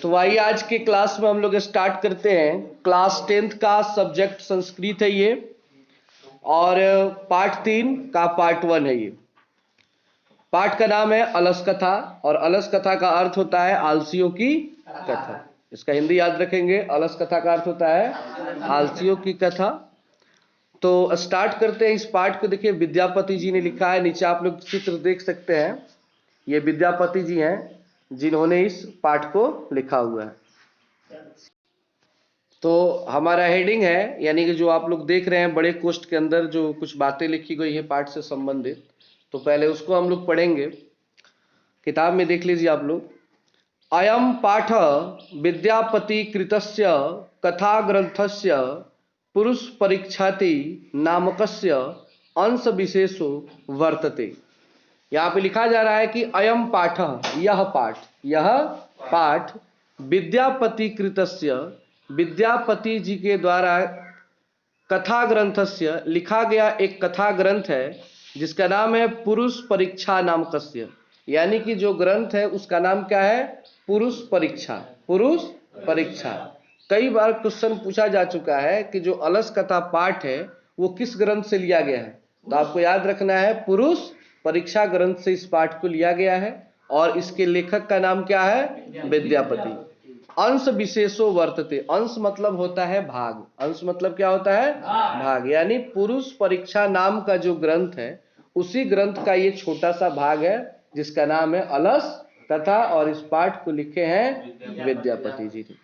तो आइए आज के क्लास में हम लोग स्टार्ट करते हैं। क्लास 10th का सब्जेक्ट संस्कृत है ये, और पार्ट 3 का पार्ट 1 है ये। पाठ का नाम है अलस कथा, और अलस कथा का अर्थ होता है आलसियों की कथा। इसका हिंदी याद रखेंगे, अलस कथा का अर्थ होता है आलसियों की कथा। तो स्टार्ट करते हैं इस पाठ को। देखिए विद्यापति जी ने लिखा है, नीचे आप लोग चित्र देख सकते हैं। ये विद्यापति जी हैं जिन्होंने इस पाठ को लिखा हुआ है। तो हमारा हेडिंग है, यानी कि जो आप लोग देख रहे हैं बड़े कोष्ठ के अंदर जो कुछ बातें लिखी गई है पाठ से संबंधित, तो पहले उसको हम लोग पढ़ेंगे। किताब में देख लीजिए आप लोग। अयम पाठ विद्यापति कृतस्य कथा ग्रंथस्य पुरुष परीक्षाति नामकस्य अंश विशेषो वर्तते। यहाँ पे लिखा जा रहा है कि अयम पाठ, यह पाठ विद्यापति कृतस्य, विद्यापति जी के द्वारा कथा ग्रंथस्य लिखा गया एक कथा ग्रंथ है जिसका नाम है पुरुष परीक्षा नामकस्य। यानी कि जो ग्रंथ है उसका नाम क्या है? पुरुष परीक्षा। पुरुष परीक्षा। कई बार क्वेश्चन पूछा जा चुका है कि जो अलस कथा पाठ है वो किस ग्रंथ से लिया गया है, तो आपको याद रखना है पुरुष परीक्षा ग्रंथ से इस पाठ को लिया गया है, और इसके लेखक का नाम क्या है? विद्यापति। अंश विशेषो वर्तते। अंश मतलब होता है भाग। अंश मतलब क्या होता है? भाग। यानी पुरुष परीक्षा नाम का जो ग्रंथ है उसी ग्रंथ का ये छोटा सा भाग है जिसका नाम है अलस कथा, और इस पाठ को लिखे हैं विद्यापति जी ने।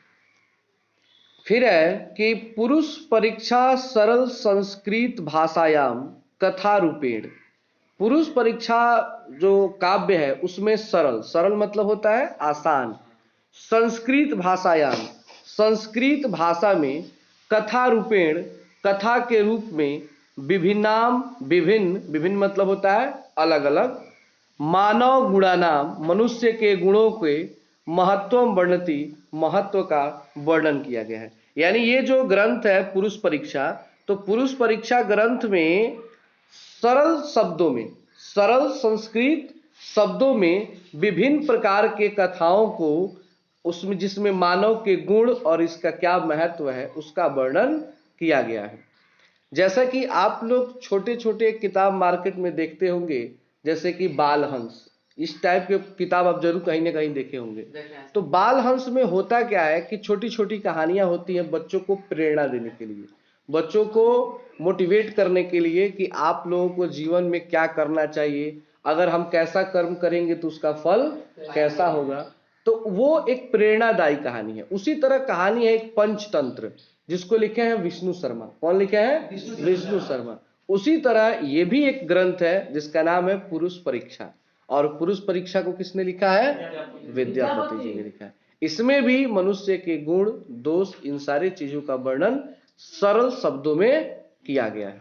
फिर है कि पुरुष परीक्षा सरल संस्कृत भाषायाम कथा रूपेण। पुरुष परीक्षा जो काव्य है उसमें सरल, सरल मतलब होता है आसान, संस्कृत भाषायाम, संस्कृत भाषा में कथा रूपेण, कथा के रूप में विभिन्नाम, विभिन्न, विभिन्न मतलब होता है अलग अलग, मानव गुणानाम, मनुष्य के गुणों के महत्व वर्णति, महत्व का वर्णन किया गया है। यानी ये जो ग्रंथ है पुरुष परीक्षा, तो पुरुष परीक्षा ग्रंथ में सरल शब्दों में, सरल संस्कृत शब्दों में विभिन्न प्रकार के कथाओं को, उसमें जिसमें मानव के गुण और इसका क्या महत्व है उसका वर्णन किया गया है। जैसा कि आप लोग छोटे छोटे किताब मार्केट में देखते होंगे, जैसे कि बाल हंस, इस टाइप के किताब आप जरूर कहीं ना कहीं देखे होंगे। तो बाल हंस में होता क्या है कि छोटी छोटी कहानियां होती हैं बच्चों को प्रेरणा देने के लिए, बच्चों को मोटिवेट करने के लिए कि आप लोगों को जीवन में क्या करना चाहिए, अगर हम कैसा कर्म करेंगे तो उसका फल कैसा होगा। तो वो एक प्रेरणादायी कहानी है। उसी तरह कहानी है एक पंचतंत्र, जिसको लिखे हैं विष्णु शर्मा। कौन लिखे हैं? विष्णु शर्मा। उसी तरह ये भी एक ग्रंथ है जिसका नाम है पुरुष परीक्षा, और पुरुष परीक्षा को किसने लिखा है? विद्यापति जी ने लिखा है। इसमें भी मनुष्य के गुण, दोष, इन सारी चीजों का वर्णन सरल शब्दों में किया गया है।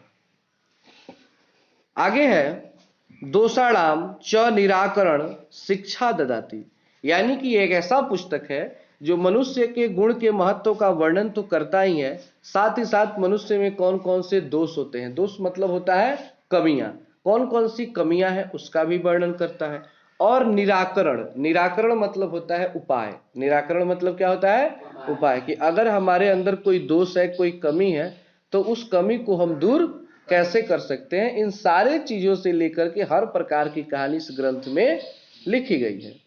आगे है दोषाणाम च निराकरण शिक्षा ददाति। यानी कि एक ऐसा पुस्तक है जो मनुष्य के गुण के महत्व का वर्णन तो करता ही है, साथ ही साथ मनुष्य में कौन कौन से दोष होते हैं, दोष मतलब होता है कमियां, कौन कौन सी कमियां हैं उसका भी वर्णन करता है। और निराकरण, निराकरण मतलब होता है उपाय। निराकरण मतलब क्या होता है? उपाय। कि अगर हमारे अंदर कोई दोष है, कोई कमी है, तो उस कमी को हम दूर कैसे कर सकते हैं, इन सारे चीजों से लेकर के हर प्रकार की कहानी इस ग्रंथ में लिखी गई है।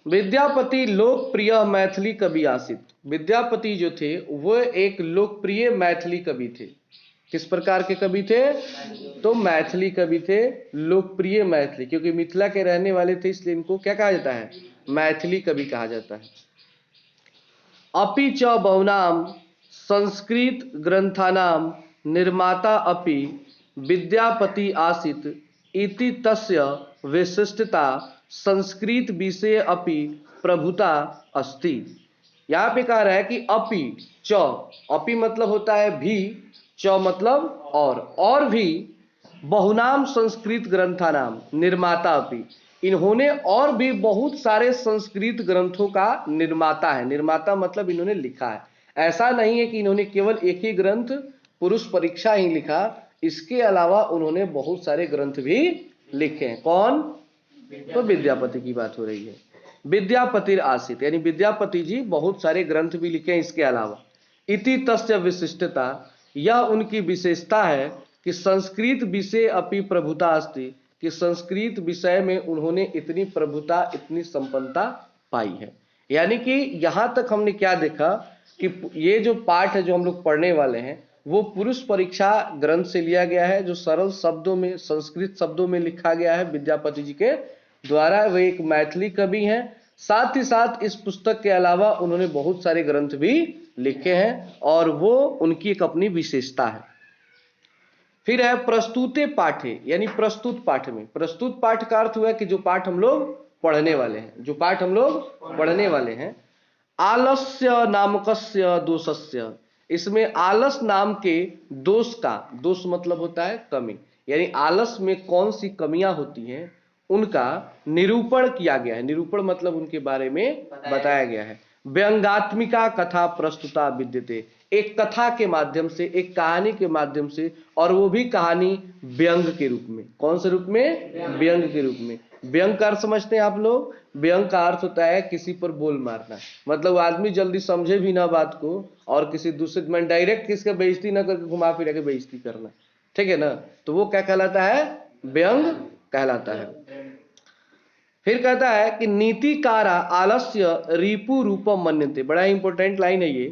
विद्यापति लोकप्रिय मैथिली कवि आसित। विद्यापति जो थे वो एक लोकप्रिय मैथिली कवि थे। किस प्रकार के कवि थे? तो मैथिली कवि थे, लोकप्रिय मैथिली, क्योंकि मिथिला के रहने वाले थे इसलिए इनको क्या कहा जाता है? मैथिली कवि कहा जाता है। अपि च बहुनाम संस्कृत ग्रंथानाम निर्माता अपि विद्यापति आसित इति तस्य विशिष्टता संस्कृत विषय अपि प्रभुता अस्ति। यहाँ पे कह रहा है कि अपि च, अपि मतलब होता है भी, च मतलब और भी, बहुनाम संस्कृत ग्रंथानाम निर्माता अपि, इन्होंने और भी बहुत सारे संस्कृत ग्रंथों का निर्माता है। निर्माता मतलब इन्होंने लिखा है। ऐसा नहीं है कि इन्होंने केवल एक ही ग्रंथ पुरुष परीक्षा ही लिखा, इसके अलावा उन्होंने बहुत सारे ग्रंथ भी लिखे हैं। कौन? तो विद्यापति की बात हो रही है। विद्यापतिर आसीत, यानी विद्यापति जी बहुत सारे ग्रंथ भी लिखे हैं इसके अलावा। इति तस्य विशिष्टता, यह उनकी विशेषता है कि संस्कृत विषय अपि प्रभुता अस्ति, कि संस्कृत विषय में उन्होंने इतनी प्रभुता, इतनी संपन्नता पाई है। यानी कि यहां तक हमने क्या देखा कि ये जो पाठ है जो हम लोग पढ़ने वाले हैं वो पुरुष परीक्षा ग्रंथ से लिया गया है, जो सरल शब्दों में, संस्कृत शब्दों में लिखा गया है विद्यापति जी के द्वारा। वे एक मैथिली कवि हैं। साथ ही साथ इस पुस्तक के अलावा उन्होंने बहुत सारे ग्रंथ भी लिखे हैं और वो उनकी एक अपनी विशेषता है। फिर है प्रस्तुते पाठे, यानी प्रस्तुत पाठ में। प्रस्तुत पाठ का अर्थ हुआ कि जो पाठ हम लोग पढ़ने वाले हैं, जो पाठ हम लोग पढ़ने वाले हैं। आलस्य नामकस्य दोषस्य, इसमें आलस नाम के दोष का, दोष मतलब होता है कमी, यानी आलस में कौन सी कमियां होती हैं उनका निरूपण किया गया है। निरूपण मतलब उनके बारे में बताया गया है। व्यंगात्मिका कथा प्रस्तुता विद्यते, एक कथा के माध्यम से, एक कहानी के माध्यम से, और वो भी कहानी व्यंग के रूप में। कौन से रूप में? व्यंग के रूप में। व्यंग का अर्थ समझते हैं आप लोग? व्यंग का अर्थ होता है किसी पर बोल मारना, मतलब आदमी जल्दी समझे भी ना बात को और किसी दूसरे में डायरेक्ट किसका बेइज्जती ना करके घुमा फिरा के बेइज्जती करना, ठीक है ना, तो वो क्या कहलाता है? व्यंग कहलाता है। फिर कहता है कि नीतिकारा आलस्य रिपु रूपम मन्यन्ते, बड़ा इंपॉर्टेंट लाइन है ये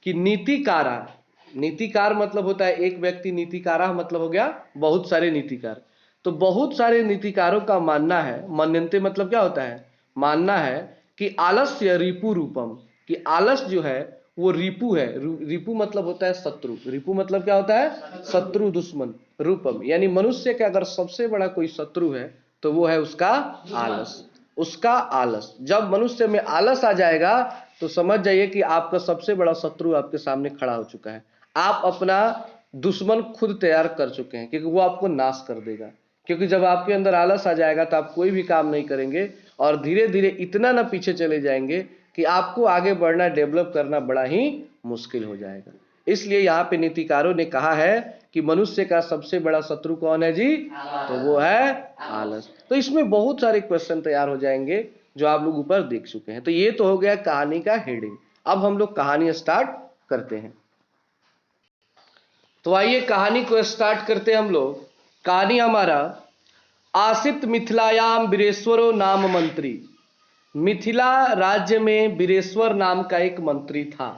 कि नीतिकारा, नीतिकार मतलब होता है एक व्यक्ति, नीतिकारा मतलब हो गया बहुत सारे नीतिकार। तो बहुत सारे नीतिकारों का मानना है, मन्यन्ते मतलब क्या होता है? मानना है कि आलस्य रिपु रूपम, कि आलस जो है वो रिपु है। रिपु मतलब होता है शत्रु, रिपु मतलब क्या होता है? शत्रु, दुश्मन। रूपम यानी मनुष्य का अगर सबसे बड़ा कोई शत्रु है तो वो है उसका आलस, उसका आलस। जब मनुष्य में आलस आ जाएगा तो समझ जाइए कि आपका सबसे बड़ा शत्रु आपके सामने खड़ा हो चुका है। आप अपना दुश्मन खुद तैयार कर चुके हैं, क्योंकि वो आपको नाश कर देगा। क्योंकि जब आपके अंदर आलस आ जाएगा तो आप कोई भी काम नहीं करेंगे और धीरे धीरे इतना ना पीछे चले जाएंगे कि आपको आगे बढ़ना, डेवलप करना बड़ा ही मुश्किल हो जाएगा। इसलिए यहाँ पे नीतिकारों ने कहा है कि मनुष्य का सबसे बड़ा शत्रु कौन है जी? तो वो है आलस। तो इसमें बहुत सारे क्वेश्चन तैयार हो जाएंगे जो आप लोग ऊपर देख चुके हैं। तो ये तो हो गया कहानी का हेडिंग। अब हम लोग कहानी स्टार्ट करते हैं। तो आइए कहानी को स्टार्ट करते हैं हम लोग। कहानी हमारा, आसित मिथिलायाम वीरेश्वरो नाम मंत्री। मिथिला राज्य में वीरेश्वर नाम का एक मंत्री था।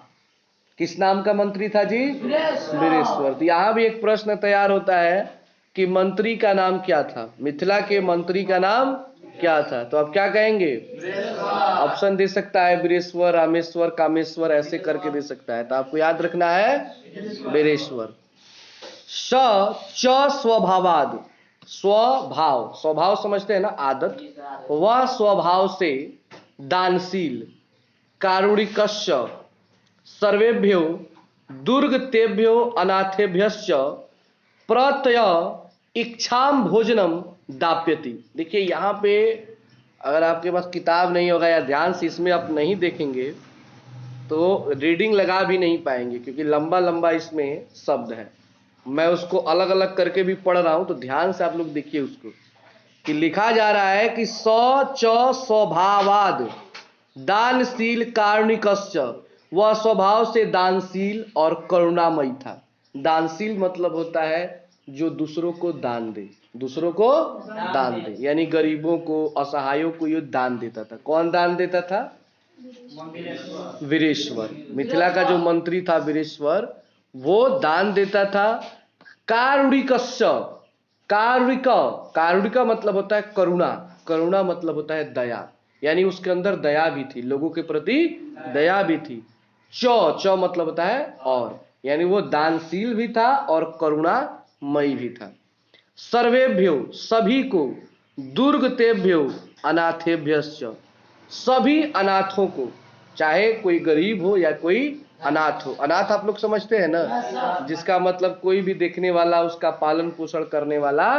किस नाम का मंत्री था जी? वीरेश्वर। तो यहां भी एक प्रश्न तैयार होता है कि मंत्री का नाम क्या था? मिथिला के मंत्री का नाम क्या था? तो आप क्या कहेंगे? ऑप्शन दे सकता है वीरेश्वर, रामेश्वर, कामेश्वर, ऐसे करके दे सकता है। तो आपको याद रखना है वीरेश्वर। स च स्वभावाद, स्वभाव, स्वभाव समझते हैं ना, आदत। वह स्वभाव से दानशील, कारुणिकस्य, सर्वेभ्यो दुर्गतेभ्यो अनाथेभ्यश्च प्रत्यय इच्छाम भोजनम दाप्यति। देखिए यहाँ पे अगर आपके पास किताब नहीं होगा या ध्यान से इसमें आप नहीं देखेंगे तो रीडिंग लगा भी नहीं पाएंगे, क्योंकि लंबा लंबा इसमें शब्द है। मैं उसको अलग अलग करके भी पढ़ रहा हूं, तो ध्यान से आप लोग देखिए उसको कि लिखा जा रहा है कि स च स्वभावाद दानशील कारुणिकश्च, वह स्वभाव से दानशील और करुणामयी था। दानशील मतलब होता है जो दूसरों को दान दे, दूसरों को दान दे, यानी गरीबों को, असहायों को ये दान देता था। कौन दान देता था? वीरेश्वर। मिथिला का जो मंत्री था वीरेश्वर, वो दान देता था। कारुणिकस्य, कारुणिक, कारुणिका मतलब होता है करुणा, करुणा मतलब होता है दया, यानी उसके अंदर दया भी थी, लोगों के प्रति दया भी थी। च मतलब होता है और, यानी वो दानशील भी था और करुणामयी भी था। सर्वेभ्यो सभी को, दुर्गतेभ्यो अनाथेभ्यश्च सभी अनाथों को, चाहे कोई गरीब हो या कोई अनाथ हो। अनाथ आप लोग समझते हैं ना, जिसका मतलब कोई भी देखने वाला उसका पालन पोषण करने वाला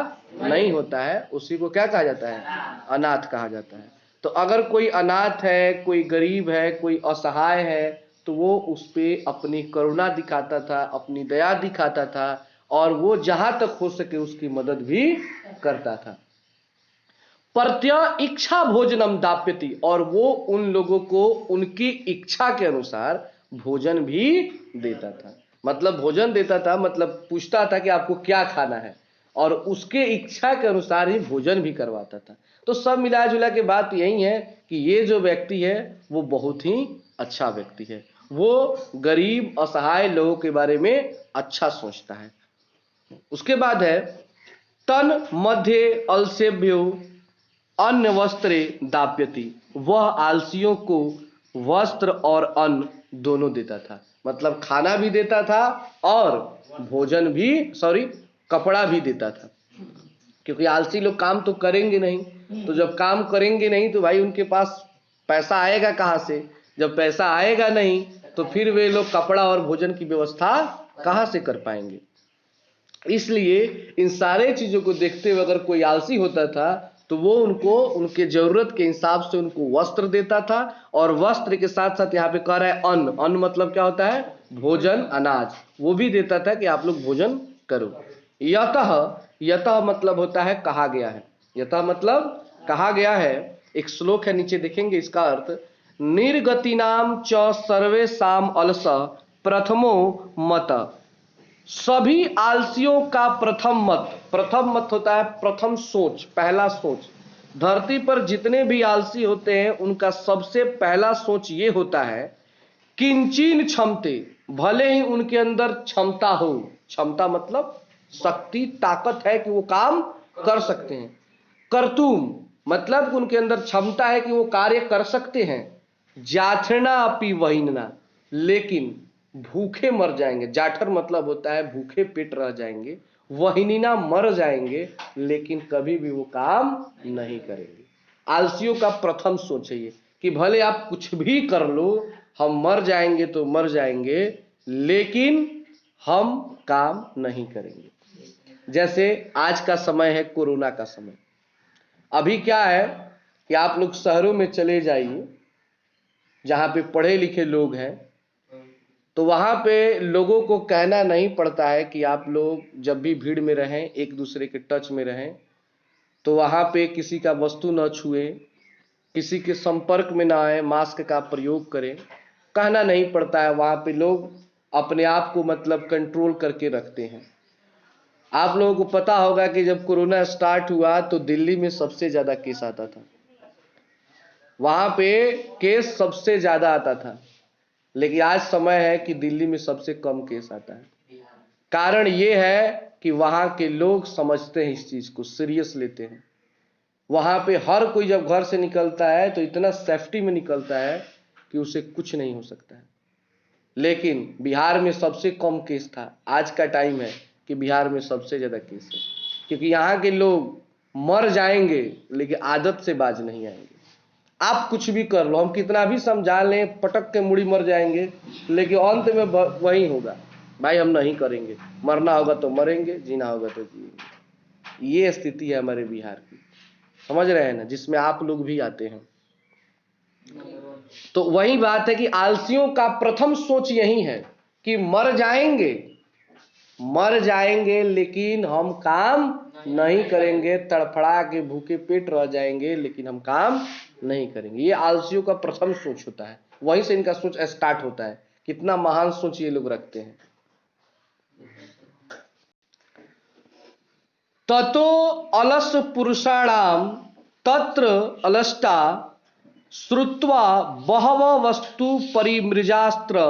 नहीं होता है, उसी को क्या कहा जाता है? अनाथ कहा जाता है। तो अगर कोई अनाथ है, कोई गरीब है, कोई असहाय है, तो वो उस पे अपनी करुणा दिखाता था, अपनी दया दिखाता था, और वो जहां तक हो सके उसकी मदद भी करता था। प्रत्यय इच्छा भोजनम दाप्यति, और वो उन लोगों को उनकी इच्छा के अनुसार भोजन भी देता था। मतलब भोजन देता था मतलब पूछता था कि आपको क्या खाना है, और उसके इच्छा के अनुसार ही भोजन भी करवाता था। तो सब मिला जुला के बात यही है कि ये जो व्यक्ति है वो बहुत ही अच्छा व्यक्ति है, वो गरीब असहाय लोगों के बारे में अच्छा सोचता है। उसके बाद है तन मध्य अलसेभ्यो अन्न वस्त्रे दाप्यति, वह आलसियों को वस्त्र और अन्न दोनों देता था। मतलब खाना भी देता था और भोजन भी कपड़ा भी देता था, क्योंकि आलसी लोग काम तो करेंगे नहीं, तो जब काम करेंगे नहीं तो भाई उनके पास पैसा आएगा कहाँ से? जब पैसा आएगा नहीं तो फिर वे लोग कपड़ा और भोजन की व्यवस्था कहाँ से कर पाएंगे? इसलिए इन सारे चीजों को देखते हुए अगर कोई आलसी होता था तो वो उनको उनके जरूरत के हिसाब से उनको वस्त्र देता था, और वस्त्र के साथ साथ यहाँ पे कह रहा है अन्न। अन्न मतलब क्या होता है? भोजन, अनाज, वो भी देता था कि आप लोग भोजन करो। यतः, यतः मतलब होता है कहा गया है, यतः मतलब कहा गया है। एक श्लोक है नीचे देखेंगे इसका अर्थ, निर्गतिनाम च सर्वेषाम अलस प्रथमो मत, सभी आलसियों का प्रथम मत। प्रथम मत होता है प्रथम सोच, पहला सोच। धरती पर जितने भी आलसी होते हैं उनका सबसे पहला सोच ये होता है किंचिन क्षमते, भले ही उनके अंदर क्षमता हो। क्षमता मतलब शक्ति, ताकत है कि वो काम कर सकते हैं। कर्तुम मतलब उनके अंदर क्षमता है कि वो कार्य कर सकते हैं। जाठना अपि वहीनना, लेकिन भूखे मर जाएंगे। जाठर मतलब होता है भूखे पेट रह जाएंगे, वहीनिना मर जाएंगे, लेकिन कभी भी वो काम नहीं करेंगे। आलसियों का प्रथम सोच है ये कि भले आप कुछ भी कर लो, हम मर जाएंगे तो मर जाएंगे, लेकिन हम काम नहीं करेंगे। जैसे आज का समय है कोरोना का समय। अभी क्या है कि आप लोग शहरों में चले जाइए जहां पे पढ़े लिखे लोग हैं, तो वहां पे लोगों को कहना नहीं पड़ता है कि आप लोग जब भी भीड़ में रहें, एक दूसरे के टच में रहें, तो वहां पे किसी का वस्तु न छुए, किसी के संपर्क में ना आए, मास्क का प्रयोग करें। कहना नहीं पड़ता है, वहां पे लोग अपने आप को मतलब कंट्रोल करके रखते हैं। आप लोगों को पता होगा कि जब कोरोना स्टार्ट हुआ तो दिल्ली में सबसे ज्यादा केस आता था, वहां पे केस सबसे ज्यादा आता था, लेकिन आज समय है कि दिल्ली में सबसे कम केस आता है। कारण ये है कि वहां के लोग समझते हैं, इस चीज को सीरियस लेते हैं। वहां पे हर कोई जब घर से निकलता है तो इतना सेफ्टी में निकलता है कि उसे कुछ नहीं हो सकता है। लेकिन बिहार में सबसे कम केस था। आज का टाइम है कि बिहार में सबसे ज्यादा केस है, क्योंकि यहाँ के लोग मर जाएंगे लेकिन आदत से बाज नहीं आएंगे। आप कुछ भी कर लो, हम कितना भी समझा लें, पटक के मुड़ी मर जाएंगे, लेकिन अंत में वही होगा, भाई हम नहीं करेंगे। मरना होगा तो मरेंगे, जीना होगा तो जिएंगे। ये स्थिति है हमारे बिहार की, समझ रहे हैं ना, जिसमें आप लोग भी आते हैं। तो वही बात है कि आलसियों का प्रथम सोच यही है कि मर जाएंगे, मर जाएंगे लेकिन हम काम नहीं करेंगे, तड़फड़ा के भूखे पेट रह जाएंगे लेकिन हम काम नहीं करेंगे। ये आलसियों का प्रथम सोच होता है, वहीं से इनका सोच स्टार्ट होता है। कितना महान सोच ये लोग रखते हैं। ततो अलस पुरुषाणाम तत्र अलष्टा श्रुत्वा बहव वस्तु परिमृजास्त्र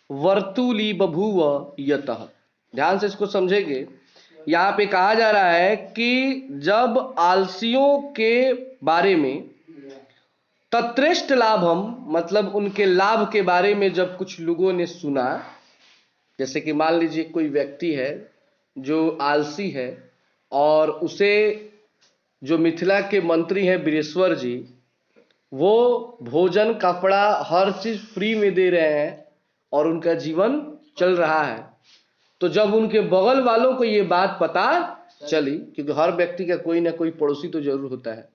वर्तुली बभूव यतः। ध्यान से इसको समझेंगे। यहां पे कहा जा रहा है कि जब आलसियों के बारे में तत्रेष्ट लाभम मतलब उनके लाभ के बारे में जब कुछ लोगों ने सुना, जैसे कि मान लीजिए कोई व्यक्ति है जो आलसी है और उसे जो मिथिला के मंत्री हैं बिरेश्वर जी, वो भोजन कपड़ा हर चीज फ्री में दे रहे हैं और उनका जीवन चल रहा है। तो जब उनके बगल वालों को ये बात पता चली, क्योंकि हर व्यक्ति का कोई ना कोई पड़ोसी तो जरूर होता है,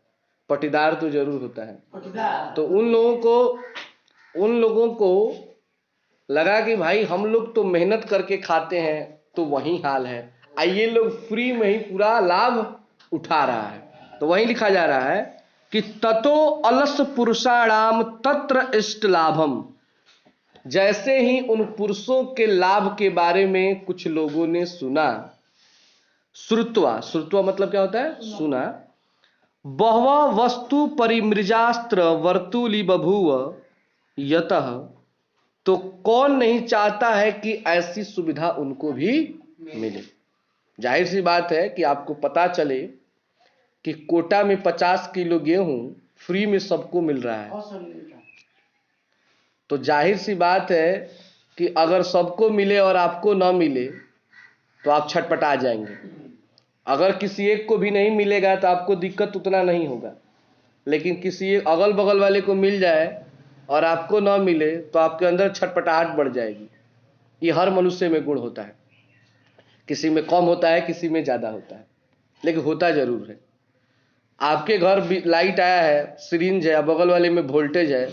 पटीदार तो जरूर होता है, तो उन लोगों को लगा कि भाई हम लोग तो मेहनत करके खाते हैं तो वही हाल है, ये लोग फ्री में ही पूरा लाभ उठा रहा है। तो वही लिखा जा रहा है कि ततो अलस पुरुषाणाम तत्र इष्ट लाभम, जैसे ही उन पुरुषों के लाभ के बारे में कुछ लोगों ने सुना, श्रुत्वा, श्रुत्वा मतलब क्या होता है, सुना, बहवा वस्तु परिमृजास्त्र वर्तुली बभूव यतः, तो कौन नहीं चाहता है कि ऐसी सुविधा उनको भी मिले। जाहिर सी बात है कि आपको पता चले कि कोटा में 50 किलो गेहूं फ्री में सबको मिल रहा है, तो जाहिर सी बात है कि अगर सबको मिले और आपको ना मिले तो आप छटपटा जाएंगे। अगर किसी एक को भी नहीं मिलेगा तो आपको दिक्कत उतना नहीं होगा, लेकिन किसी अगल बगल वाले को मिल जाए और आपको ना मिले तो आपके अंदर छटपटाहट बढ़ जाएगी। ये हर मनुष्य में गुण होता है, किसी में कम होता है, किसी में ज़्यादा होता है, लेकिन होता जरूर है। आपके घर लाइट आया है, सिरिंज है, बगल वाले में वोल्टेज है,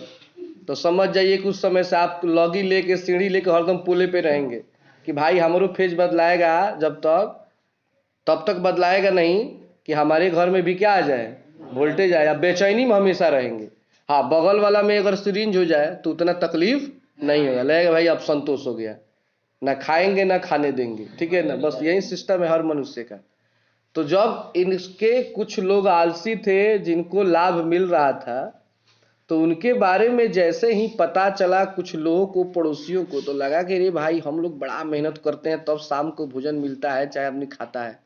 तो समझ जाइए कि उस समय से आप लॉगी लेके सीढ़ी लेके हरदम पुले पे रहेंगे कि भाई हमारो फेज बदलाएगा, जब तक तब तक बदलाएगा नहीं कि हमारे घर में भी क्या आ जाए, वोल्टेज आए। बेचैनी में हमेशा रहेंगे। हाँ, बगल वाला में अगर सिरिंज हो जाए तो उतना तकलीफ नहीं होगा, लगेगा भाई अब संतोष हो गया, ना खाएंगे ना खाने देंगे, ठीक है ना। बस यही सिस्टम है हर मनुष्य का। तो जब इनके कुछ लोग आलसी थे जिनको लाभ मिल रहा था, तो उनके बारे में जैसे ही पता चला कुछ लोगों को, पड़ोसियों को, तो लगा कि रे भाई हम लोग बड़ा मेहनत करते हैं तब शाम को भोजन मिलता है, चाहे आदमी खाता है,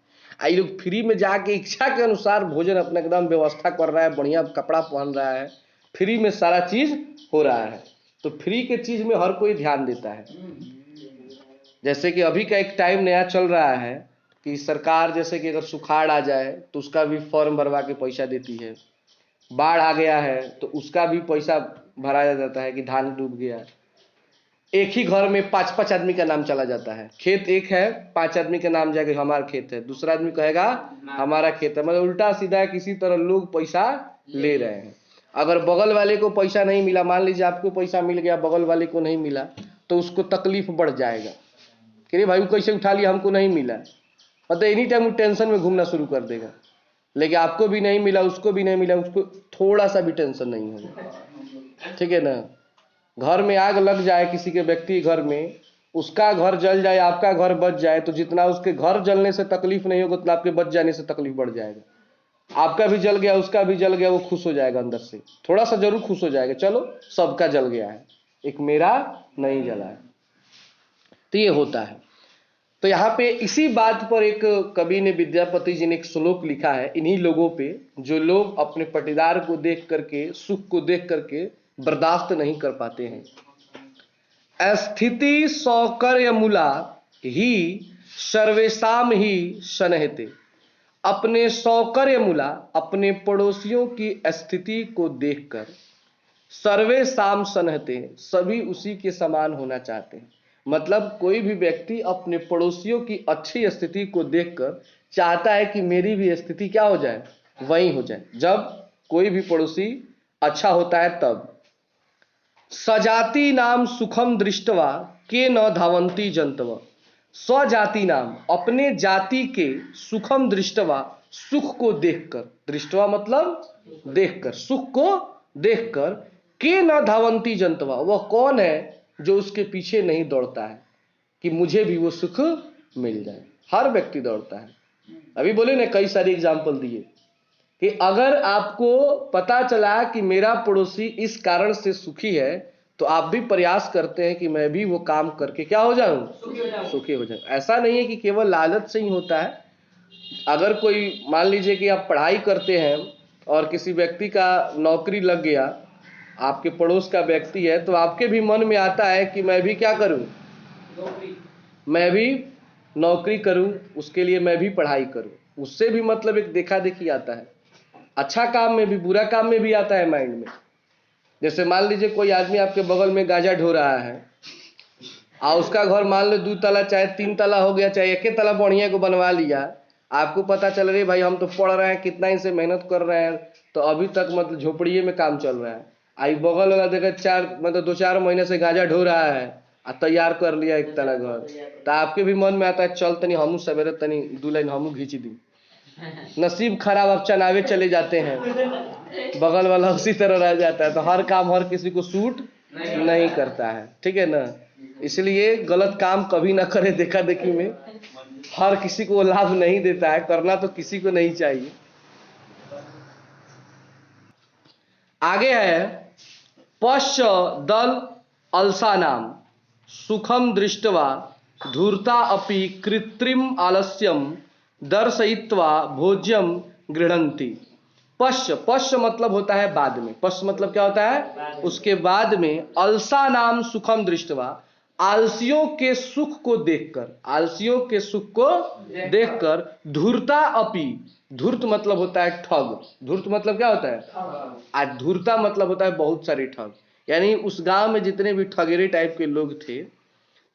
आई लोग फ्री में जाके इच्छा के अनुसार भोजन अपना एकदम व्यवस्था कर रहा है, बढ़िया कपड़ा पहन रहा है, फ्री में सारा चीज हो रहा है। तो फ्री के चीज में हर कोई ध्यान देता है। जैसे कि अभी का एक टाइम नया चल रहा है कि सरकार जैसे कि अगर सुखाड़ आ जाए तो उसका भी फॉर्म भरवा के पैसा देती है, बाढ़ आ गया है तो उसका भी पैसा भराया जाता है कि धान डूब गया। एक ही घर में 5-5 आदमी का नाम चला जाता है, खेत एक है, 5 आदमी का नाम जाएगा हमारा खेत है, दूसरा आदमी कहेगा हमारा खेत है, मतलब उल्टा सीधा किसी तरह लोग पैसा ले रहे हैं। अगर बगल वाले को पैसा नहीं मिला, मान लीजिए आपको पैसा मिल गया, बगल वाले को नहीं मिला, तो उसको तकलीफ बढ़ जाएगा कि रे भाई वो कैसे उठा लिया, हमको नहीं मिला, मतलब एनी टाइम वो टेंशन में घूमना शुरू कर देगा। लेकिन आपको भी नहीं मिला, उसको भी नहीं मिला, उसको थोड़ा सा भी टेंशन नहीं होगा, ठीक है ना। घर में आग लग जाए किसी के व्यक्ति घर में, उसका घर जल जाए, आपका घर बच जाए, तो जितना उसके घर जलने से तकलीफ नहीं होगा उतना आपके बच जाने से तकलीफ बढ़ जाएगा। आपका भी जल गया, उसका भी जल गया, वो खुश हो जाएगा, अंदर से थोड़ा सा जरूर खुश हो जाएगा, चलो सबका जल गया है, एक मेरा नहीं जला है। तो ये होता है। तो यहाँ पे इसी बात पर एक कवि ने, विद्यापति जी ने एक श्लोक लिखा है इन्हीं लोगों पे, जो लोग अपने पटीदार को देख करके, सुख को देख करके बर्दाश्त नहीं कर पाते हैं। स्थिति सौकर्य मूला ही सर्वेशाम ही सनहते, अपने सौकर्य मूला, अपने पड़ोसियों की स्थिति को देखकर, सर्वेशाम सनहते, सभी उसी के समान होना चाहते हैं। मतलब कोई भी व्यक्ति अपने पड़ोसियों की अच्छी स्थिति को देखकर चाहता है कि मेरी भी स्थिति क्या हो जाए, वही हो जाए। जब कोई भी पड़ोसी अच्छा होता है तब। सजाति नाम सुखम दृष्टवा के न धावंती जंतव, स्वजाति नाम, अपने जाति के, सुखम दृष्टवा, सुख को देखकर, दृष्टवा मतलब देखकर, सुख को देखकर, के न धावंती जंतवा, वह कौन है जो उसके पीछे नहीं दौड़ता है कि मुझे भी वो सुख मिल जाए। हर व्यक्ति दौड़ता है। अभी बोले ना, कई सारे एग्जाम्पल दिए कि अगर आपको पता चला कि मेरा पड़ोसी इस कारण से सुखी है, तो आप भी प्रयास करते हैं कि मैं भी वो काम करके क्या हो जाऊं, सुखी हो जाऊं। ऐसा नहीं है कि केवल लालच से ही होता है। अगर कोई, मान लीजिए कि आप पढ़ाई करते हैं और किसी व्यक्ति का नौकरी लग गया, आपके पड़ोस का व्यक्ति है, तो आपके भी मन में आता है कि मैं भी क्या करूं, मैं भी नौकरी करूं, उसके लिए मैं भी पढ़ाई करूं। उससे भी मतलब एक देखा देखी आता है, अच्छा काम में भी बुरा काम में भी आता है माइंड में। जैसे मान लीजिए कोई आदमी आपके बगल में गांजा ढो रहा है, और उसका घर मान लो 2 तला चाहे 3 तला हो गया, चाहे 1 तला बढ़िया को बनवा लिया, आपको पता चल रही भाई हम तो पढ़ रहे हैं, कितना ही से मेहनत कर रहे हैं, तो अभी तक मतलब झोपड़िए में काम चल रहा है। आई बगल वाला देखा 2-4 महीने से गांजा ढो रहा है और तैयार कर लिया 1 तला घर, तो आपके भी मन में आता है चल तनी हमू सवेरे तनी 2 लाइन हमू घींच दी। नसीब खराब, अब चनावे चले जाते हैं, बगल वाला उसी तरह रह जाता है। तो हर काम हर किसी को सूट नहीं करता है, ठीक है ना। इसलिए गलत काम कभी ना करे, देखा देखी में हर किसी को लाभ नहीं देता है, करना तो किसी को नहीं चाहिए। आगे है पश्य दल अलसानाम सुखम दृष्टवा धूर्ता अपि कृत्रिम आलस्यम दर्शयित्वा भोज्यम गृह्णन्ति। पश्य, पश्य मतलब होता है बाद में, पश्य मतलब क्या होता है, उसके बाद में। अलसा नाम सुखम दृष्टवा, आलसियों के सुख को देखकर, आलसियों के सुख को देखकर धूर्ता अपि, धूर्त मतलब होता है ठग, धूर्त मतलब क्या होता है, आज धूर्ता मतलब होता है बहुत सारे ठग, यानी उस गांव में जितने भी ठगेरे टाइप के लोग थे।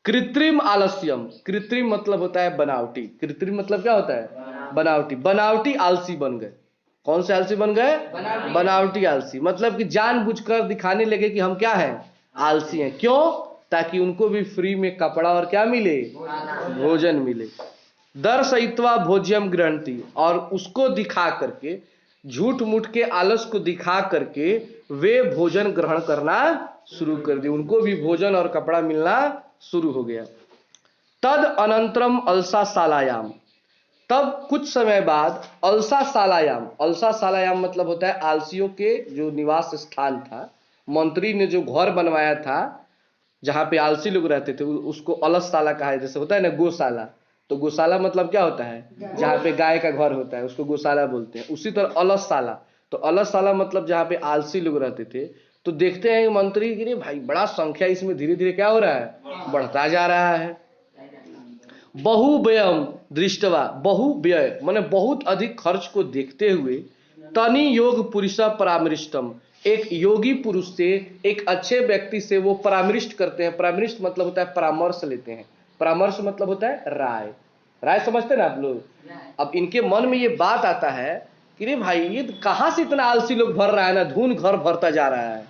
कृत्रिम आलस्यम, कृत्रिम मतलब होता है बनावटी, कृत्रिम मतलब क्या होता है, बनावटी, बनावटी आलसी बन गए। कौन से आलसी बन गए, बनावटी आलसी, मतलब कि जानबूझकर दिखाने लगे कि हम क्या हैं, आलसी हैं। क्यों, ताकि उनको भी फ्री में कपड़ा और क्या मिले, भोजन मिले। दर्शयित्वा भोज्यम गृह्णन्ति, और उसको दिखा करके, झूठ मूठ के आलस को दिखा करके वे भोजन ग्रहण करना शुरू कर दिए, उनको भी भोजन और कपड़ा मिलना शुरू हो गया। तद अनंतरम अलसा सालायाम, तब कुछ समय बाद अलसा सालायाम, अलसा सालायाम मतलब होता है आलसियों के जो निवास स्थान था, मंत्री ने जो घर बनवाया था जहां पे आलसी लोग रहते थे, उसको अलसशाला कहा है। जैसे होता है ना गौशाला, तो गौशाला मतलब क्या होता है, जहाँ पे गाय का घर होता है उसको गौशाला बोलते हैं। उसी तरह अलसशाला, तो अलसशाला मतलब जहाँ पे आलसी लोग रहते थे। तो देखते हैं मंत्री की भाई बड़ा संख्या इसमें धीरे धीरे क्या हो रहा है, बढ़ता जा रहा है। बहुव्ययम दृष्टवा, बहुव्यय माने बहुत अधिक खर्च को देखते हुए, तनि योग पुरुष परामृष्टम, एक योगी पुरुष से, एक अच्छे व्यक्ति से वो परामृष्ट करते हैं। परामृष्ट मतलब होता है परामर्श लेते हैं, परामर्श मतलब होता है राय, राय समझते हैं ना आप लोग। अब इनके मन में ये बात आता है कि रे भाई ये कहाँ से इतना आलसी लोग भर रहा है ना, धून घर भरता जा रहा है,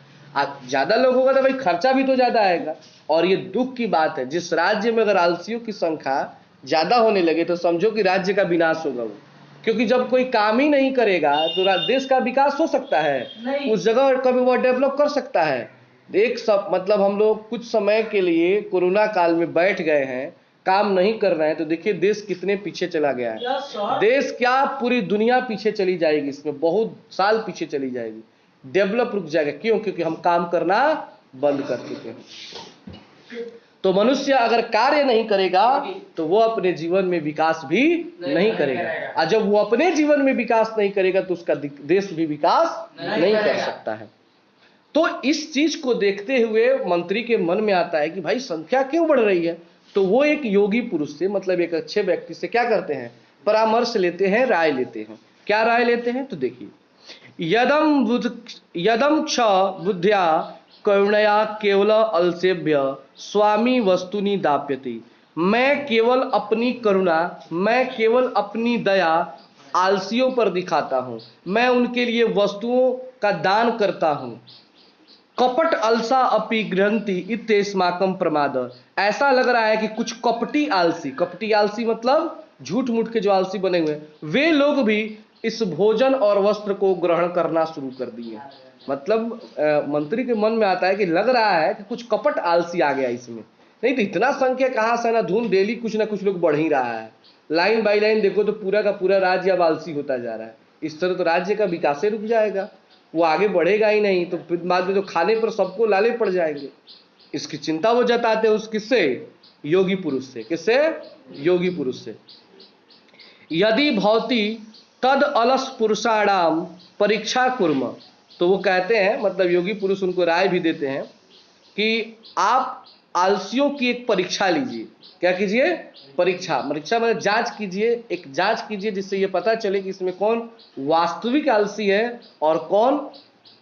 ज्यादा लोग होगा तो भाई खर्चा भी तो ज्यादा आएगा। और ये दुख की बात है, जिस राज्य में अगर आलसियों की संख्या ज्यादा होने लगे तो समझो कि राज्य का विनाश होगा वो, क्योंकि जब कोई काम ही नहीं करेगा तो देश का विकास हो सकता है, उस जगह कभी वो डेवलप कर सकता है। एक सब मतलब हम लोग कुछ समय के लिए कोरोना काल में बैठ गए हैं, काम नहीं कर रहे हैं, तो देखिए देश कितने पीछे चला गया है। देश क्या पूरी दुनिया पीछे चली जाएगी, इसमें बहुत साल पीछे चली जाएगी, डेवलप रुक जाएगा। क्यों, क्योंकि हम काम करना बंद कर चुके हैं। तो मनुष्य अगर कार्य नहीं करेगा तो वो अपने जीवन में विकास भी नहीं करेगा, और जब वो अपने जीवन में विकास नहीं करेगा तो उसका देश भी विकास नहीं कर सकता है। तो इस चीज को देखते हुए मंत्री के मन में आता है कि भाई संख्या क्यों बढ़ रही है। तो वो एक योगी पुरुष से, मतलब एक अच्छे व्यक्ति से क्या करते हैं, परामर्श लेते हैं, राय लेते हैं। क्या राय लेते हैं, तो देखिए, यदम क्ष बुद्ध्या करुणया केवल अलसेभ्य स्वामी वस्तुनि दाप्यति, मैं केवल अपनी करुणा, मैं केवल अपनी दया आलसियों पर दिखाता हूं, मैं उनके लिए वस्तुओं का दान करता हूं। कपट अलसा अपि गृह्णन्ति इत्यस्माकं प्रमाद, ऐसा लग रहा है कि कुछ कपटी आलसी, कपटी आलसी मतलब झूठ मूठ के जो आलसी बने हुए, वे लोग भी इस भोजन और वस्त्र को ग्रहण करना शुरू कर दिए। मतलब मंत्री के मन में आता है कि लग रहा है कि कुछ कपट आलसी आ गया इसमें, नहीं तो इतना संख्या कहाँ से ना, धूम डेली कुछ ना कुछ लोग बढ़ ही रहा है। लाइन बाई लाइन देखो तो पूरा का पूरा राज्य अब आलसी होता जा रहा है। इस तरह तो राज्य का विकास रुक जाएगा, वो आगे बढ़ेगा ही नहीं, तो बाद में तो खाने पर सबको लाले पड़ जाएंगे। इसकी चिंता वो जताते हैं उस किससे, योगी पुरुष से। किससे, योगी पुरुष से। यदि भवती तद अलस पुरुषाणाम परीक्षा कुर्म, तो वो कहते हैं, मतलब योगी पुरुष उनको राय भी देते हैं कि आप आलसियों की एक परीक्षा लीजिए। क्या कीजिए, परीक्षा, परीक्षा मतलब जांच कीजिए, एक जांच कीजिए जिससे ये पता चले कि इसमें कौन वास्तविक आलसी है और कौन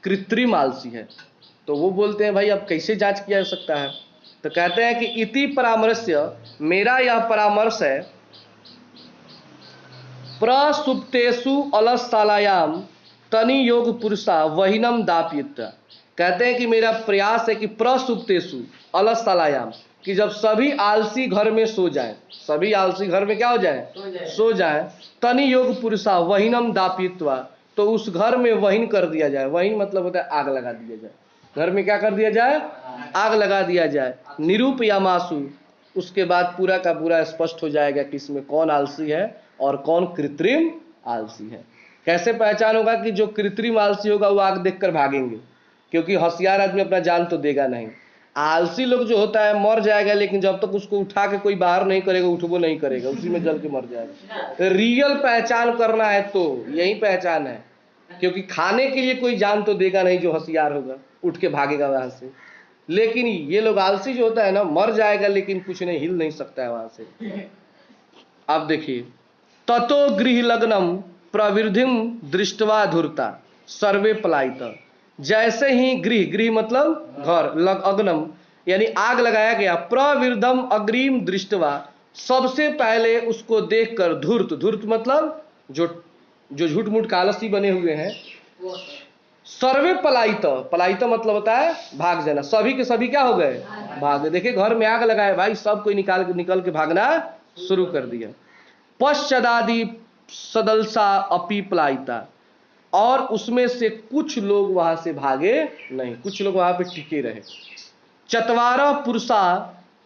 कृत्रिम आलसी है। तो वो बोलते हैं भाई अब कैसे जांच किया जा सकता है, तो कहते हैं कि इति परामर्श्य, मेरा यह परामर्श है, प्रसुप्तेषु अलसशालायाम तनि योग पुरुषा वहीनम दापयित, कहते हैं कि मेरा प्रयास है कि प्रसुप्तेषु अलसशालायाम, कि जब सभी आलसी घर में सो जाए, सभी आलसी घर में क्या हो जाए, सो जाए, तनि योग पुरुषा वहीनम दापित्वा, तो उस घर में वहीन कर दिया जाए। वहीन मतलब होता है आग लगा दिया जाए। घर में क्या कर दिया जाए, आग लगा दिया जाए। निरूप या मासु, उसके बाद पूरा का पूरा स्पष्ट हो जाएगा कि इसमें कौन आलसी है और कौन कृत्रिम आलसी है। कैसे पहचान होगा कि जो कृत्रिम आलसी होगा वो आग देखकर भागेंगे, क्योंकि होशियार आदमी अपना जान तो देगा नहीं। आलसी लोग जो होता है मर जाएगा, लेकिन जब तक उसको उठा के कोई बाहर नहीं करेगा, उठबो नहीं करेगा, उसी में जल के मर जाएगा। रियल पहचान करना है तो यही पहचान है, क्योंकि खाने के लिए कोई जान तो देगा नहीं जो होशियार होगा, उठ के भागेगा वहां से। लेकिन ये लोग आलसी जो होता है ना, मर जाएगा लेकिन कुछ नहीं, हिल नहीं सकता है वहां से। अब देखिए, ततो गृह लग्नम प्रवृद्धिम दृष्टवा धुरता सर्वे पलायित। जैसे ही गृह, गृह मतलब घर, लग अग्नम यानी आग लगाया गया, प्रवृद्धम अग्रिम दृष्टवा, सबसे पहले उसको देखकर, धूर्त, धूर्त मतलब जो झूठ मूठ कालसी बने हुए हैं, सर्वे पलायित, पलायित मतलब होता है भाग जाना। सभी के सभी क्या हो गए, भाग गए। देखिए घर में आग लगाए भाई, सब कोई निकल के भागना शुरू कर दिया। पश्चादादि सदलसा अपि पलायिता, और उसमें से कुछ लोग वहां से भागे नहीं, कुछ लोग वहां पे टिके रहे। चतवारह पुरुषा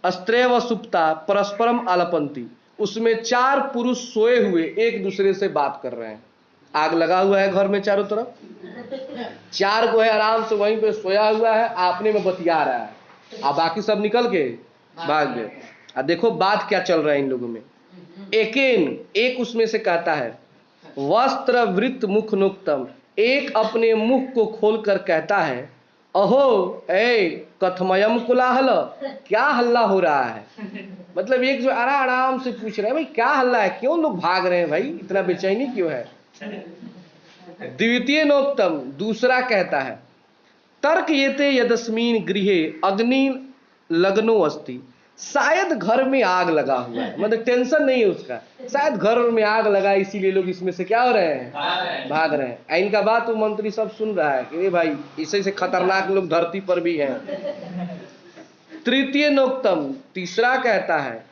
अस्त्रैव सुप्ता परस्परम आलपंती, उसमें 4 पुरुष सोए हुए एक दूसरे से बात कर रहे हैं। आग लगा हुआ है घर में चारों तरफ, 4 को है आराम से वहीं पे सोया हुआ है, आपने में बतिया रहा है, अब बाकी सब निकल के भाग गए। अब देखो बात क्या चल रहा है इन लोगों में। एक उसमें से कहता है, वस्त्र वृत्त मुख नुक्तम, एक अपने मुख को खोलकर कहता है, अहो ए कथमयम कुलाहल, क्या हल्ला हो रहा है। मतलब एक जो आराम से पूछ रहा है, भाई क्या हल्ला है, क्यों लोग भाग रहे हैं भाई, इतना बेचैनी क्यों है। द्वितीय नोक्तम, दूसरा कहता है, तर्क येते यदस्मीन गृहे अग्नि लग्नो अस्ति, शायद घर में आग लगा हुआ है, मतलब टेंशन नहीं है उसका, शायद घर में आग लगा इसीलिए लोग इसमें से क्या हो रहे हैं, भाग रहे हैं। इनका बात वो मंत्री सब सुन रहा है कि भाई इसे से खतरनाक लोग धरती पर भी हैं। तृतीय नोक्तम, तीसरा कहता है,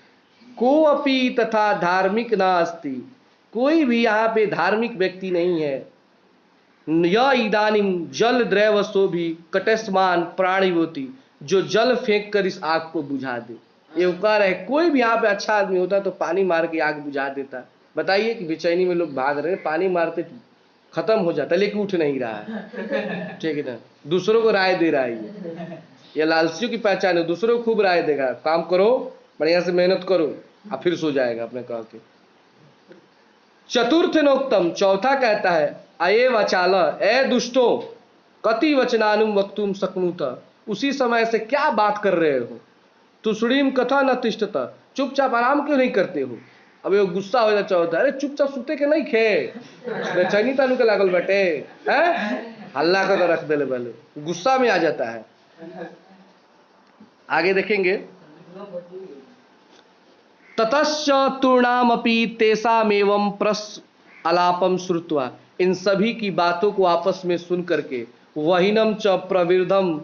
को अपि तथा धार्मिक ना अस्ति, कोई भी यहाँ पे धार्मिक व्यक्ति नहीं है। य इदानीम जल द्रैव शोभी कटस्मान प्राणिवोति, जो जल फेंक कर इस आग को बुझा दे। ये कह रहे हैं कोई भी यहाँ पे अच्छा आदमी होता तो पानी मार के आग बुझा देता। बताइए कि बेचैनी में लोग भाग रहे हैं, पानी मारते खत्म हो जाता, लेकिन उठ नहीं रहा है, ठीक है ना। दूसरों को राय दे रहा है, ये लालचियों की पहचान है, दूसरों को खूब राय देगा, काम करो बढ़िया से, मेहनत करो, अब फिर सो जाएगा अपने कह के। चतुर्थ नोक्तम, चौथा कहता है, अये वचाल, ए दुष्टो कति वचनानुम वक्तुम शक्नुत, उसी समय से क्या बात कर रहे हो, तुषड़ीम कथा न तिष्ठत, चुपचाप आराम क्यों नहीं करते हो। अब वो गुस्सा हो जाता है, अरे चुपचाप सुते के नहीं खे, बेचैनी तानु के लागल बैठे हैं, हल्ला कर रख दे, पहले गुस्सा में आ जाता है। आगे देखेंगे, ततश्च तूर्णामपि तेषामेवं प्रस अलापम श्रुत्वा, इन सभी की बातों को आपस में सुन करके, वहीनम च प्रवृद्धम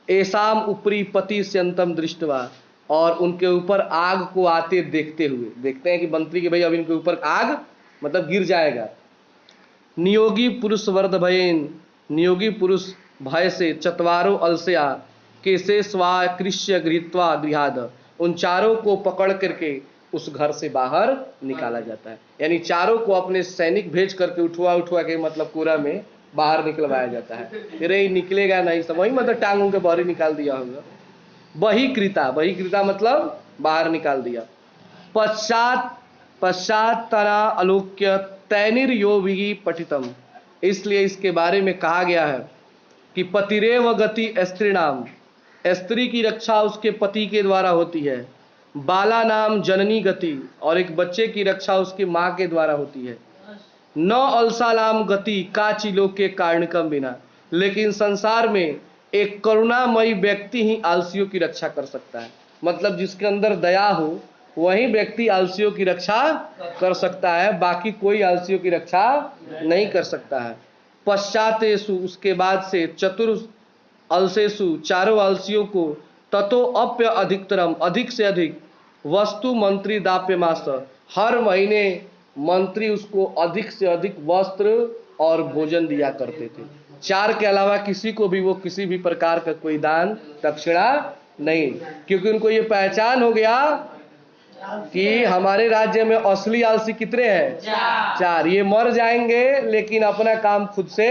एसाम ऊपरी पति स्यंतम दृष्टवा, और उनके ऊपर आग को आते देखते हुए, देखते हैं कि मंत्री के भाई अब इनके ऊपर आग मतलब गिर जाएगा। नियोगी पुरुष वर्द भयेन, नियोगी पुरुष भय से, चतवारो अलसया केसे स्वाकृष्य गृहीत्वा गृहाद, उन चारों को पकड़ करके उस घर से बाहर निकाला जाता है। यानी चारों को अपने सैनिक भेज करके उठवा के मतलब पूरा में बाहर निकलवाया जाता है। अरे निकलेगा नहीं, सब वही मतलब टांगों के बाहर निकाल दिया होगा। बहिकृता, बहिकृता मतलब बाहर निकाल दिया। पश्चात तना अलोक्य तैनिर्योगी पठितम, इसलिए इसके बारे में कहा गया है कि पतिरेव गति स्त्रीणाम, स्त्री की रक्षा उसके पति के द्वारा होती है। बाला नाम जननी गति, और एक बच्चे की रक्षा उसकी माँ के द्वारा होती है। न अलसालाम गति काची लोग के कारणकम बिना, लेकिन संसार में एक करुणामयी व्यक्ति ही आलसियों की रक्षा कर सकता है। मतलब जिसके अंदर दया हो वही व्यक्ति आलसियों की रक्षा कर सकता है, बाकी कोई आलसियों की रक्षा नहीं कर सकता है। पश्चातेषु, उसके बाद से, चतुर अलसेषु, चारों आलसियों को, ततो अप्य अधिकतरम, अधिक से अधिक, वस्तु मंत्री दाप्य मास, हर महीने मंत्री उसको अधिक से अधिक वस्त्र और भोजन दिया करते थे। 4 के अलावा किसी को भी वो किसी भी प्रकार का कोई दान दक्षिणा नहीं, क्योंकि उनको ये पहचान हो गया कि हमारे राज्य में असली आलसी कितने हैं? 4। ये मर जाएंगे लेकिन अपना काम खुद से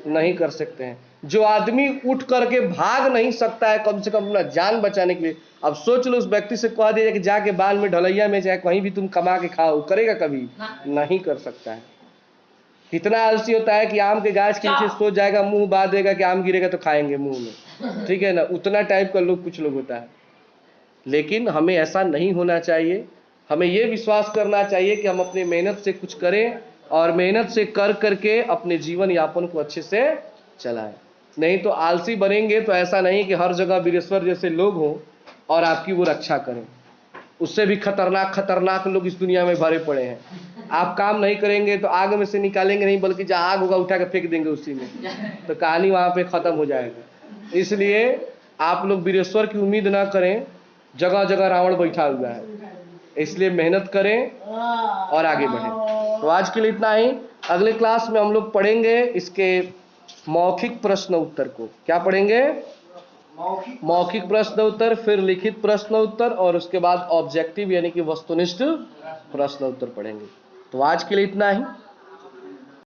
नहीं कर सकते हैं। जो आदमी उठ करके भाग नहीं सकता है कम से कम अपना जान बचाने के लिए, अब सोच लो उस व्यक्ति से कह दिया कि जाके बाल में ढलैया में चाहे कहीं भी तुम कमा के खाओ, करेगा कभी? नहीं कर सकता है। कितना आलसी होता है कि आम के गाछ के नीचे सो जाएगा, मुंह बांध देगा कि आम गिरेगा तो खाएंगे मुंह में, ठीक है ना? उतना टाइप का लोग, कुछ लोग होता है। लेकिन हमें ऐसा नहीं होना चाहिए। हमें ये विश्वास करना चाहिए कि हम अपनी मेहनत से कुछ करें और मेहनत से कर करके अपने जीवन यापन को अच्छे से चलाएं। नहीं तो आलसी बनेंगे तो ऐसा नहीं कि हर जगह वीरेश्वर जैसे लोग हों और आपकी वो रक्षा करें। उससे भी खतरनाक खतरनाक लोग इस दुनिया में भरे पड़े हैं। आप काम नहीं करेंगे तो आग में से निकालेंगे नहीं, बल्कि जहाँ आग होगा उठा के फेंक देंगे उसी में, तो कहानी वहां पे खत्म हो जाएगी। इसलिए आप लोग वीरेश्वर की उम्मीद ना करें, जगह जगह रावण बैठा हुआ है। इसलिए मेहनत करें और आगे बढ़ें। तो आज के लिए इतना ही। अगले क्लास में हम लोग पढ़ेंगे इसके मौखिक प्रश्न उत्तर को। क्या पढ़ेंगे? मौखिक प्रश्न उत्तर, फिर लिखित प्रश्न उत्तर, और उसके बाद ऑब्जेक्टिव यानी कि वस्तुनिष्ठ प्रश्न उत्तर पढ़ेंगे। तो आज के लिए इतना ही।